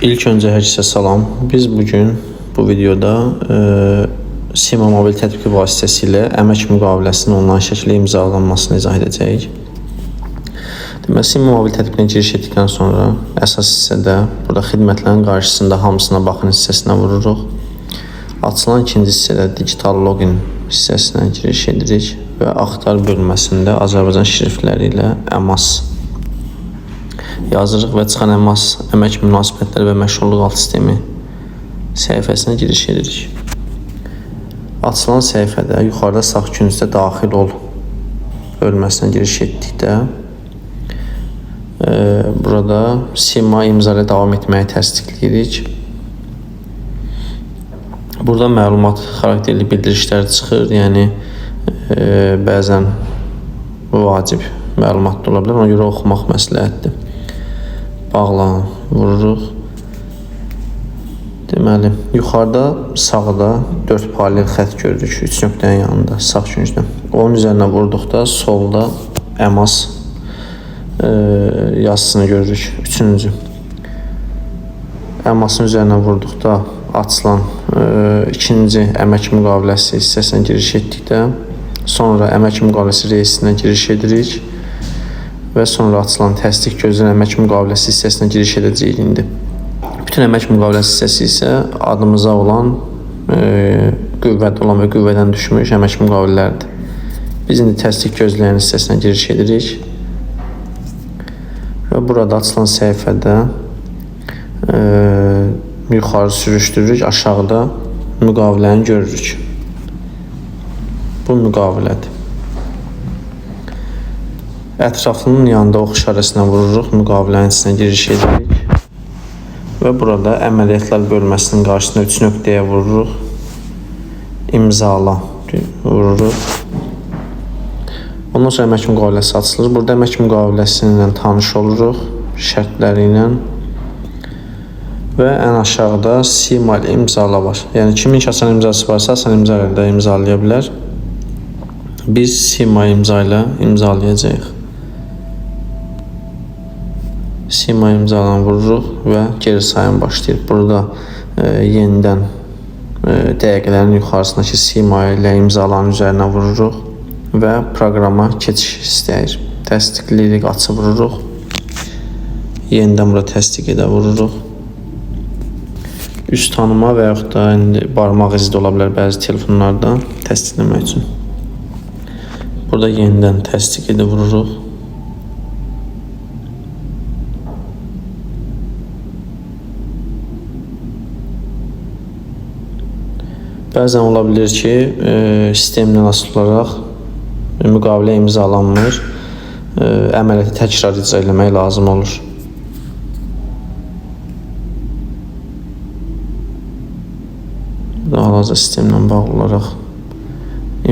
İlk öncə hər kəsə salam. Biz bugün bu videoda Sima mobil tətbiqi vasitəsilə əmək müqaviləsinin onlayn şəkildə imzalanmasını izah edəcəyik. Deməli, Sima mobil tətbiqinə giriş etdikdən sonra əsas hissədə burada xidmətlərin qarşısında hamısına baxın hissəsinə vururuq. Açılan ikinci hissədə digital login hissəsinə giriş edirik və axtar bölməsində Azərbaycan şriftləri ilə əmas yazırıq və çıxan əmək münasibətləri və məşğulluq alt sistemi səhifəsinə giriş edirik. Açılan səhifədə yuxarıda sağ küncdə daxil ol bölməsinə giriş etdikdə burada Sima imza ilə davam etməyi təsdiqləyirik. Burada məlumat xarakterli bildirişlər çıxır, yəni bəzən vacib məlumat da ola bilər, ona görə oxumaq məsləhətdir. Bağla vururuq. Deməli, yuxarıda sağda 4 paralel xətt görürük, 3 nöqtənin yanında, sağ küncdə. Onun üzərinə vurduqda solda əmas yazısını görürük, 3-cü. Əmasın üzərinə vurduqda açılan ikinci əmək müqaviləsi hissəsinə giriş etdikdə, sonra əmək müqaviləsi reyestrinə giriş edirik və sonra açılan təsdiq gözlənilən əmək müqaviləsi hissəsinə giriş edəcəyik indi. Bütün əmək müqaviləsi hissəsi isə adımıza olan, qüvvədə olan və qüvvədən düşmüş əmək müqavilələrdir. Biz indi təsdiq gözləyən hissəsinə giriş edirik və burada açılan səhifədə yuxarı sürüşdürürük, aşağıda müqaviləni görürük. Bu müqavilədir. Ətraflının yanında ox işarəsinə vururuq, müqavilənin içinə giriş edirik və burada əməliyyatlar bölməsinin qarşısında 3 nöqtəyə vururuq, imzala vururuq. Ondan sonra əmək müqaviləsi açılır. Burada əmək müqaviləsi ilə tanış oluruq, şərtləri ilə və ən aşağıda Sima ilə imzala var. Yəni kimin ki asan imzası varsa, asan imza ilə də imzalaya bilər. Biz Sima imza ilə imzalayacağıq. Sima imzalan vururuq və geri sayım başlayır. Burada yenidən dəqiqələrin yuxarısındakı Sima ilə imzaların üzərinə vururuq və proqrama keçiş istəyir. Təsdiqləyirik, açı vururuq. Yenidən burada təsdiq edə vururuq. Üst tanıma və yaxud da barmaq izi də ola bilər bəzi telefonlarda təsdiqləmək üçün. Burada yenidən təsdiq edə vururuq. Bəzən ola bilir ki, sistemdən asılı olaraq müqavilə imzalanmır, əməliyyatı təkrar icra etmək lazım olur. Hal-hazırda sistemlə bağlı olaraq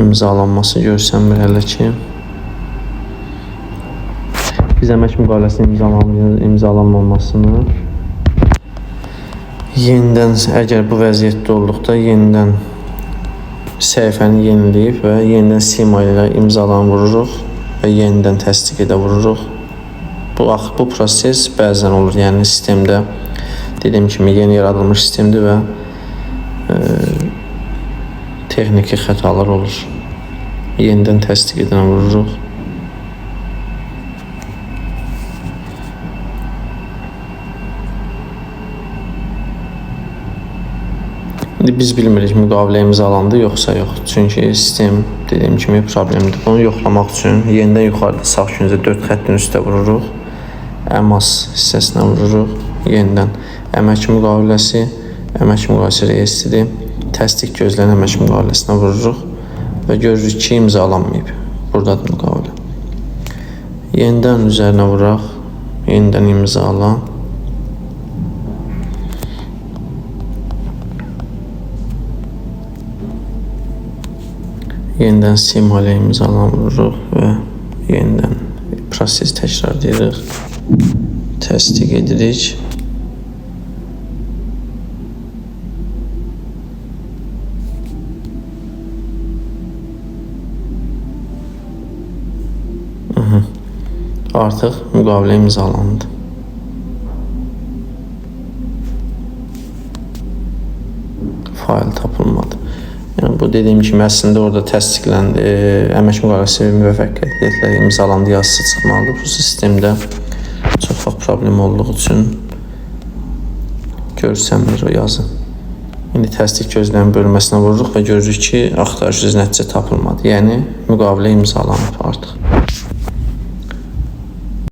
imzalanması görsənmir hələ ki. Biz əmək müqaviləsinin imzalanmamasını yenidən, əgər bu vəziyyətdə olduqda yenidən səhifəni yeniləyib və yenidən Sima ilə imzalan vururuq və yenidən təsdiq edə vururuq. Bu proses bəzən olur, yəni sistemdə dediyim kimi yeni yaradılmış sistemdir və texniki xətalar olur. Yenidən təsdiq edən vururuq. Biz bilmirik müqavilə imzalandı yoxsa yox. Çünki sistem dediyim kimi problemdir. Bunu yoxlamaq üçün yenidən yuxarıda sağ küncdə 4 xəttin üstə vururuq. Əmas hissəsinə vururuq. Yenidən əmək müqaviləsi reyestri, təsdiq gözlənilən əmək müqaviləsinə vururuq və görürük ki, imzalanmayıb. Buradadır müqavilə. Yenidən üzərinə vuraq, yenidən imzala. Yenidən Sima ilə imzalan vururuq və yenidən proses təkrar edirik, təsdiq edirik. Artıq müqavilə imzalandı. fayl tapılmadı. Yəni bu dediyim kimi əslində orada təsdiqləndi, əmək müqaviləsi müvəffəqiyyətlə imzalandı yazısı çıxmalıdır. Bu sistemdə çox vaxt problem olduğu üçün görsənmir o yazı. İndi təsdiq gözlənmə bölməsinə vururuq və görürük ki, axtarış üzrə nəticə tapılmadı. Yəni müqavilə imzalanıb artıq.